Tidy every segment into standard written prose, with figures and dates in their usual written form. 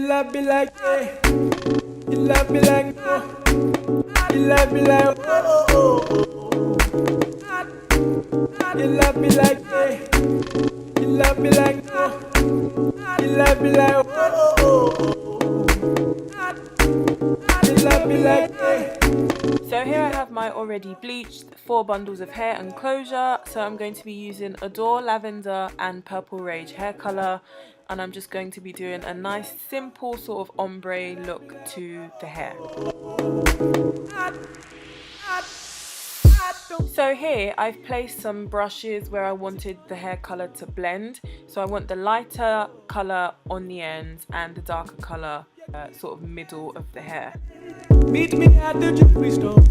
love me like yeah. You love me like oh. You love me like oh, oh, oh. You love me like yeah. You love me like oh. You love me like oh, oh, oh. You love me like yeah. So here I have my already bleached 4 bundles of hair and closure. So I'm going to be using Adore Lavender and Purple Rage hair colour, and I'm just going to be doing a nice simple sort of ombre look to the hair. So here I've placed some brushes where I wanted the hair colour to blend. So I want the lighter colour on the ends and the darker colour sort of middle of the hair. Meet me at the jewelry store.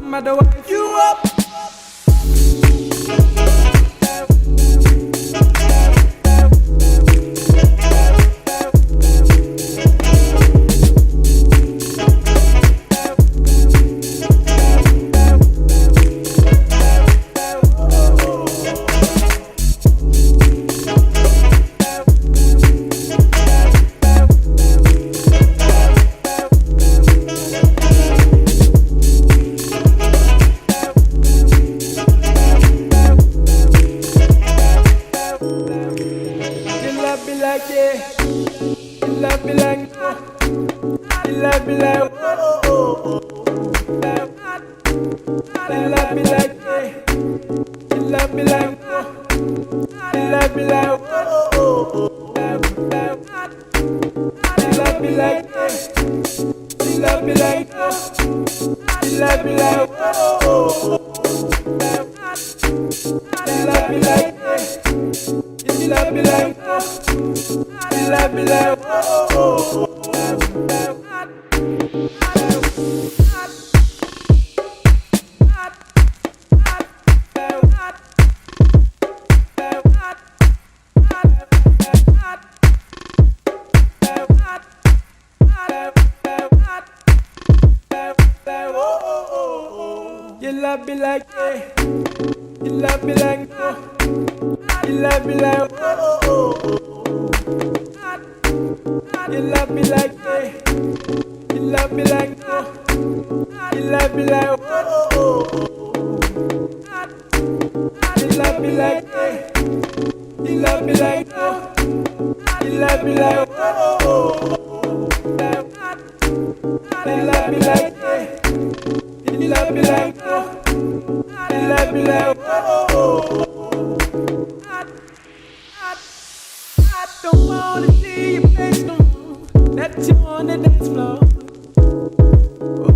Mother, wife you up. You love me like yeah. You love me like oh. You love me like oh, oh, oh. You love me like yeah. You love me like oh. You love me like oh, oh, oh. You love me like yeah. You love me like oh. You love me like oh, oh, oh. You love me like yeah. You love me like oh. You love me like oh, oh, oh. I don't wanna see your face no more. That you on the dance floor.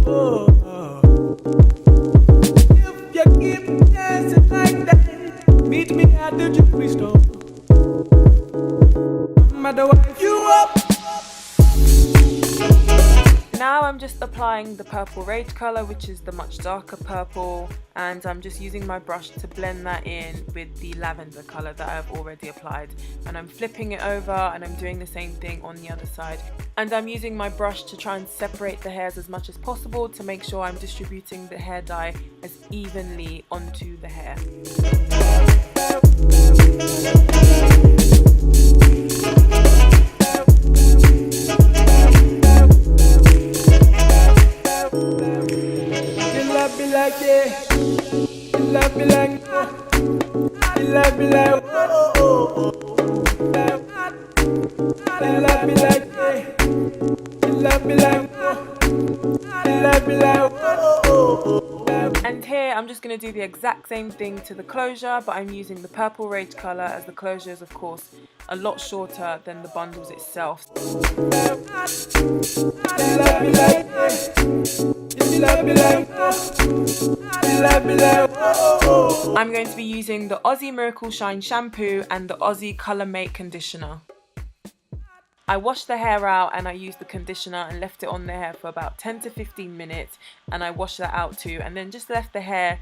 Oh, oh. If you keep dancing like that, meet me at the jewelry store. Mother, wife you up. Now I'm just applying the Purple Rage colour, which is the much darker purple, and I'm just using my brush to blend that in with the lavender colour that I've already applied, and I'm flipping it over and I'm doing the same thing on the other side, and I'm using my brush to try and separate the hairs as much as possible to make sure I'm distributing the hair dye as evenly onto the hair. Like yeah. You love me like oh. You love me like oh, oh, oh. You love me like yeah. You love me like oh. You love me like oh, oh, oh. And here I'm just going to do the exact same thing to the closure, but I'm using the Purple Rage colour, as the closure is of course a lot shorter than the bundles itself. You love me like yeah. You love me like oh. You love me like oh, oh. I'm going to be using the Aussie Miracle Shine shampoo and the Aussie Colour Mate conditioner. I washed the hair out and I used the conditioner and left it on the hair for about 10 to 15 minutes, and I washed that out too, and then just left the hair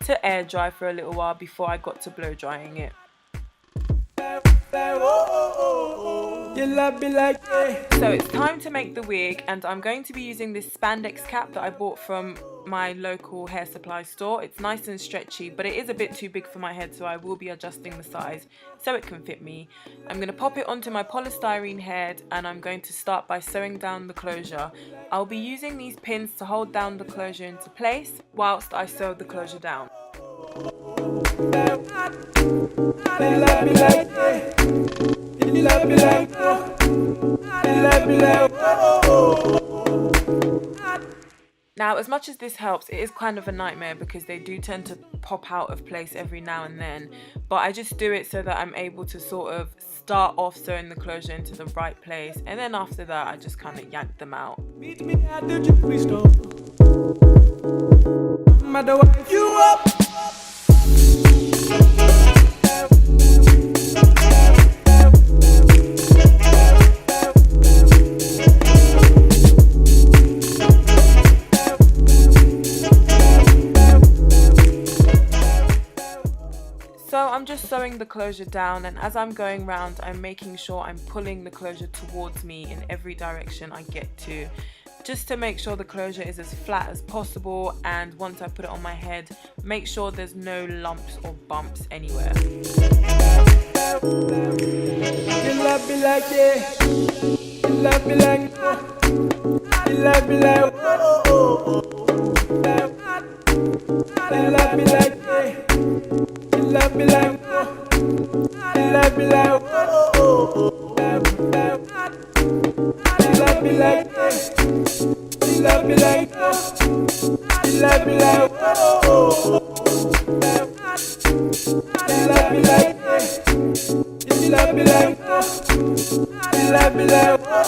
to air dry for a little while before I got to blow drying it. You love me like that. So it's time to make the wig, and I'm going to be using this spandex cap that I bought from my local hair supply store. It's nice and stretchy, but it is a bit too big for my head, so I will be adjusting the size so it can fit me. I'm going to pop it onto my polystyrene head, and I'm going to start by sewing down the closure. I'll be using these pins to hold down the closure into place whilst I sew the closure down. You love me like that. You love me like that. You love me like that. Now, as much as this helps, it is kind of a nightmare because they do tend to pop out of place every now and then. But I just do it so that I'm able to sort of start off sewing the closure into the right place. And then after that, I just kind of yank them out. Meet me at the jewelry store. I'm at the wife you up. So I'm just sewing the closure down, and as I'm going round, I'm making sure I'm pulling the closure towards me in every direction I get to, just to make sure the closure is as flat as possible. And once I put it on my head, make sure there's no lumps or bumps anywhere. You love me like that. You love me like that. You love me like that. You love me like that. You love me like that. You love me like that. You love me like that. You love me like that. You love me like that. You love me like that. You love me like that. You love me like that.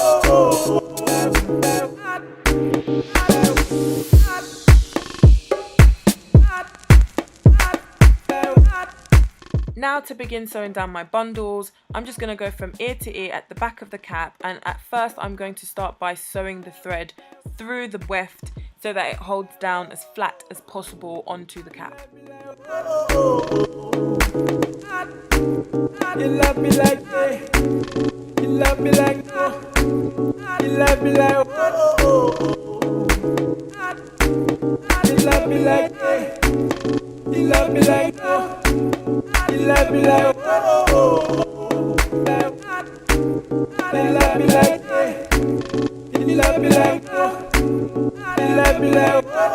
Now to begin sewing down my bundles, I'm just going to go from ear to ear at the back of the cap, and at first I'm going to start by sewing the thread through the weft so that it holds down as flat as possible onto the cap. You love me like that. You love me like that. You love me like that. You love me like that. You love me like that. You love me like that. You love me like that. You love me like that. You love me like that.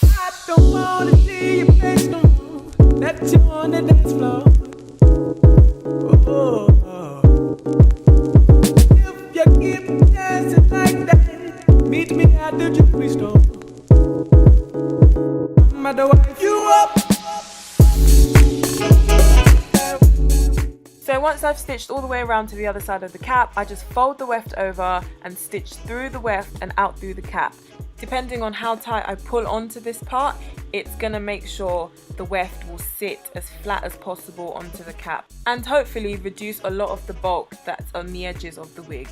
I don't wanna see your face no more. That you on the dance floor. If you keep dancing like that, meet me at the jewelry store. I'm at the wife you up. So once I've stitched all the way around to the other side of the cap, I just fold the weft over and stitch through the weft and out through the cap. Depending on how tight I pull onto this part, it's going to make sure the weft will sit as flat as possible onto the cap and hopefully reduce a lot of the bulk that's on the edges of the wig.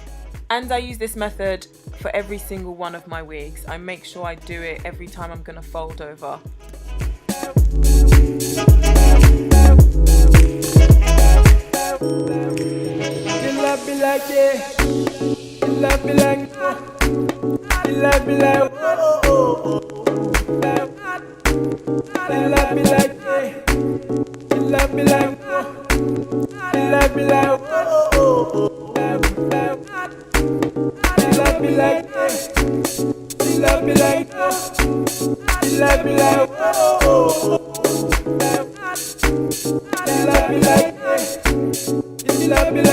And I use this method for every single one of my wigs. I make sure I do it every time I'm going to fold over. You love me like that. You love me like that. You love me like that. You love me like that. You love me like that. You love me like that. You love me like that. You love me like that. You love me like that. You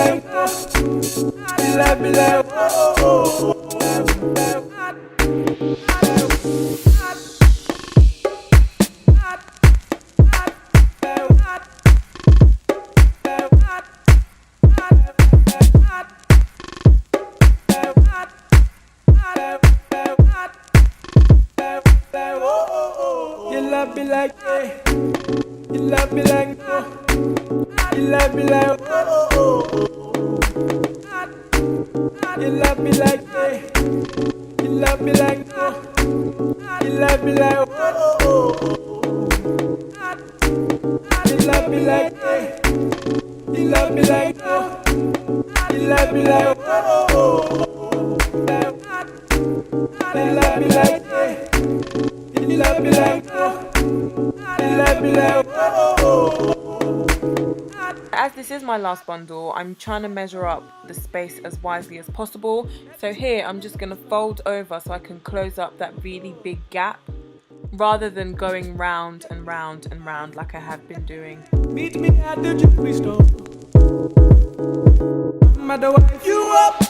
love me like that. You love me like that. You love me like that. You love me like that. You love me like that. You love me like that. You love me like that. You love me like that. You love me like that. You love me like that. You love me like that. You love me like that. You love me like oh. As this is my last bundle, I'm trying to measure up the space as wisely as possible. So here I'm just going to fold over so I can close up that really big gap rather than going round and round and round like I have been doing. Meet me at the jewelry store. I'm at the wife you up.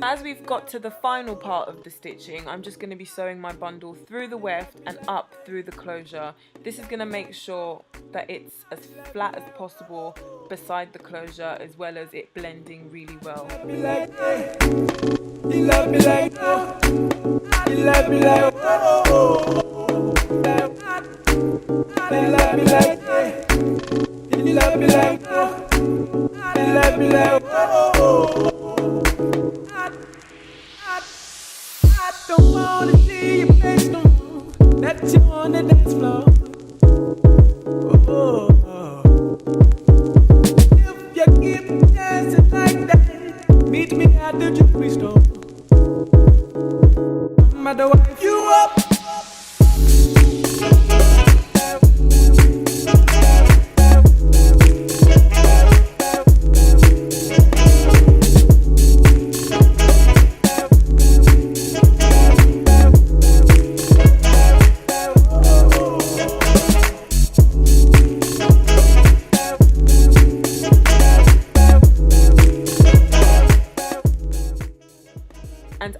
As we've got to the final part of the stitching, I'm just going to be sewing my bundle through the weft and up through the closure. This is going to make sure that it's as flat as possible beside the closure, as well as it blending really well. Don't wanna see your face no more. That you on the dance floor.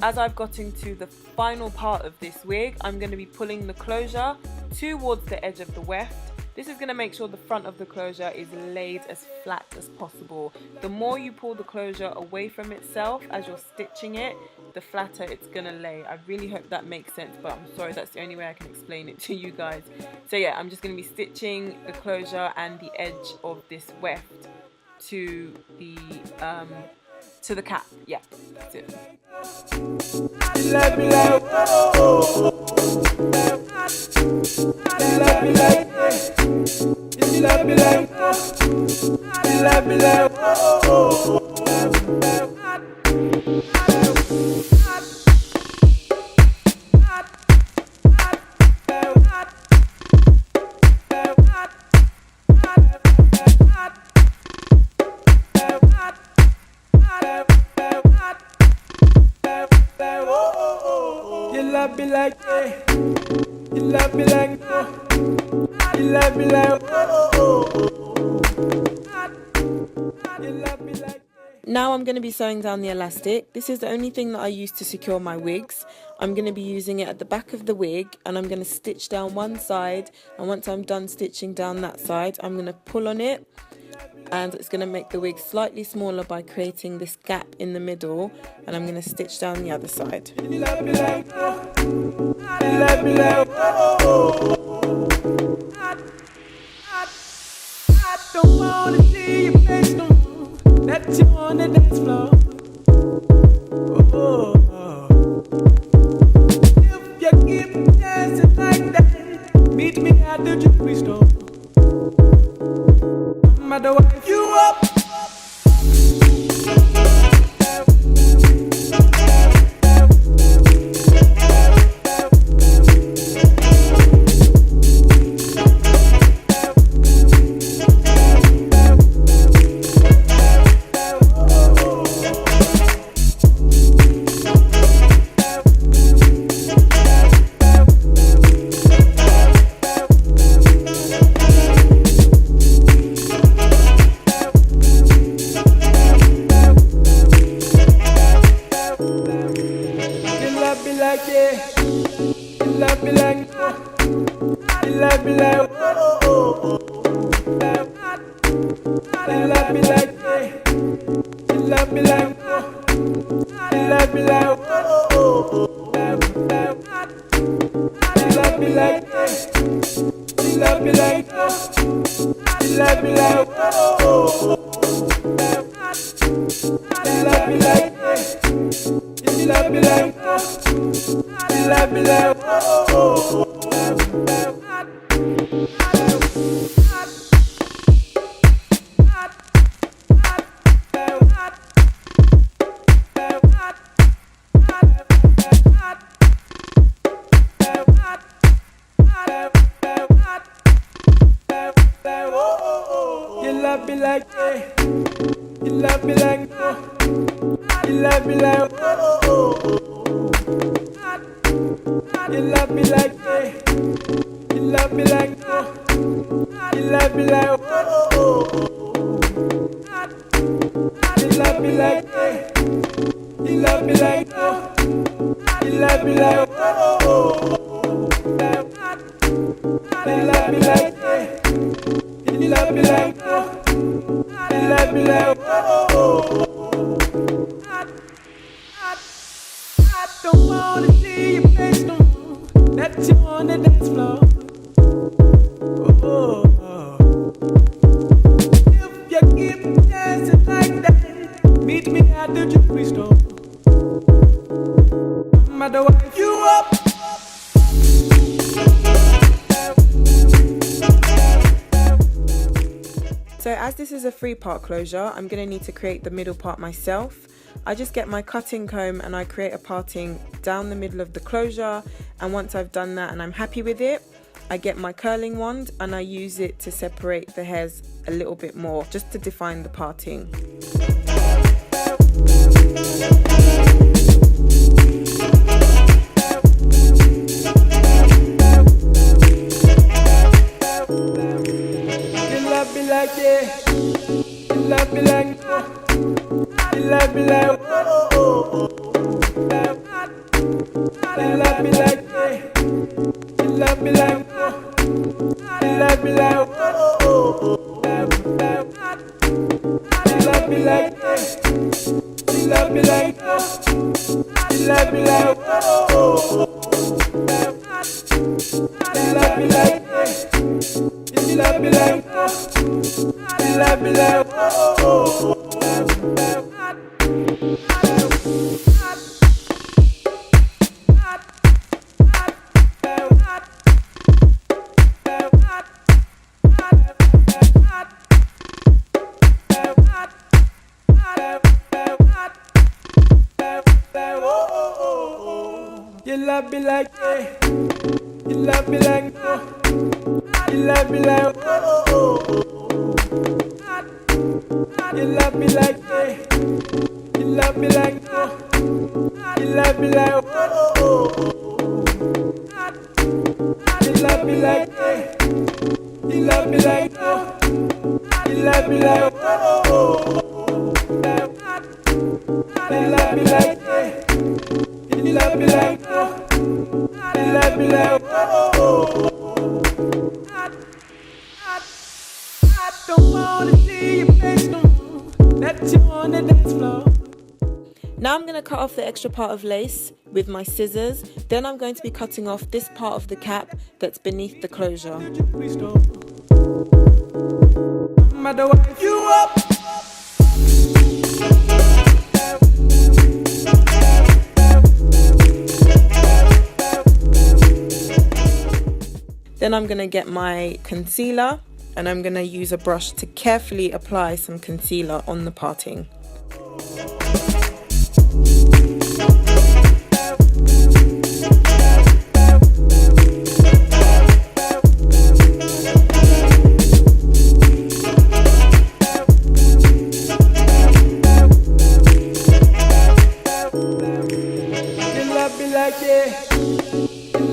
as I've gotten to the final part of this wig, I'm going to be pulling the closure towards the edge of the weft. This is going to make sure the front of the closure is laid as flat as possible. The more you pull the closure away from itself as you're stitching it, the flatter it's going to lay. I really hope that makes sense, but I'm sorry, that's the only way I can explain it to you guys. So yeah, I'm just going to be stitching the closure and the edge of this weft to the cap. Yeah, that's it. Be like, yeah. You love me like, you love me like, you love me like. Now I'm going to be sewing down the elastic. This is the only thing that I use to secure my wigs. I'm going to be using it at the back of the wig, and I'm going to stitch down one side, and once I'm done stitching down that side, I'm going to pull on it, and it's going to make the wig slightly smaller by creating this gap in the middle, and I'm going to stitch down the other side. I don't want to see your face no more, that you on the dance floor. If you keep dancing like that, meet me at the jewelry store. I'm the wife you up. So as this is a 3-part closure, I'm going to need to create the middle part myself. I just get my cutting comb and I create a parting down the middle of the closure, and once I've done that and I'm happy with it, I get my curling wand and I use it to separate the hairs a little bit more, just to define the parting. me like yeah. You love me like no. You love me like oh oh oh. You love me like yeah. You love me like no. You love me like oh oh oh. You love me like yeah. You love me like no. You love me like oh oh oh. You love me like yeah. You love me like no. You love me like oh oh oh. I don't wanna see your face no more. That you on the dance floor. Now I'm going to cut off the extra part of lace with my scissors. Then I'm going to be cutting off this part of the cap that's beneath the closure. You up. Then I'm going to get my concealer and I'm going to use a brush to carefully apply some concealer on the parting.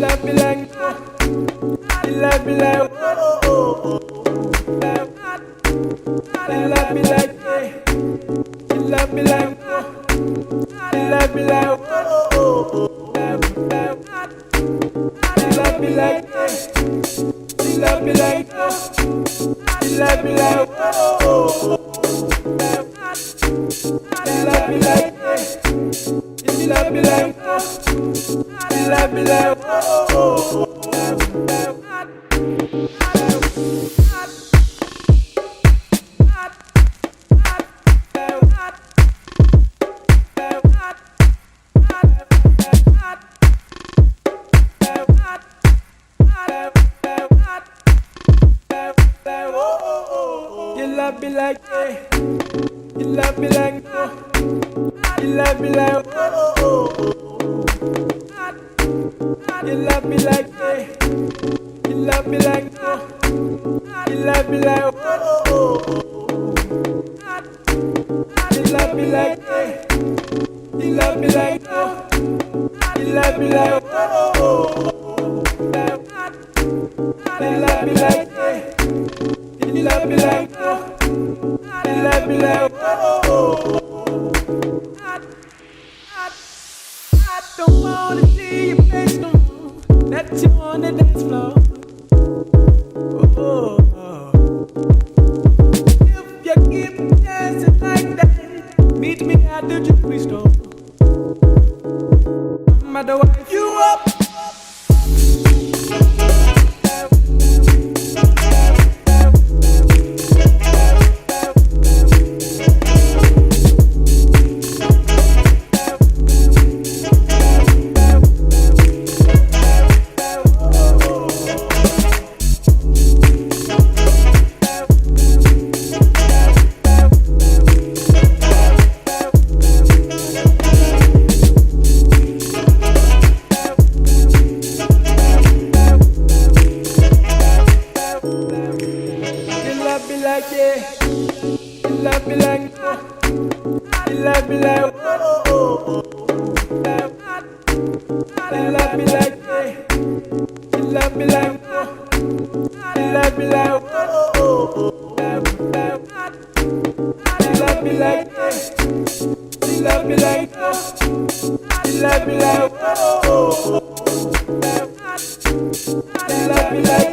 Love me like no. You love me like oh oh oh. You love me like yeah. You love me like no. You love me like oh oh oh. You love me like yeah. You love me like no. You love me like oh oh oh. You love me like yeah. You love me like no. You love me like oh oh oh. You love me like yeah. You love me like no. You love me like oh oh oh. You love me like yeah. You love me like no. You love me like oh oh oh. You love me like yeah. You love me like no. You love me like oh oh oh. You love me like yeah. You love me like no. You love me like oh oh oh. I don't wanna see your face no more. That you on the dance floor. Oh, oh. If you keep dancing like that, meet me at the jewelry store. I'm at the wife you up. You love me like no. You love me like oh oh oh. You love me like yeah. You love me like no. You love me like oh oh oh. You love me like yeah. You love me like no. You love me like oh oh oh. You love me like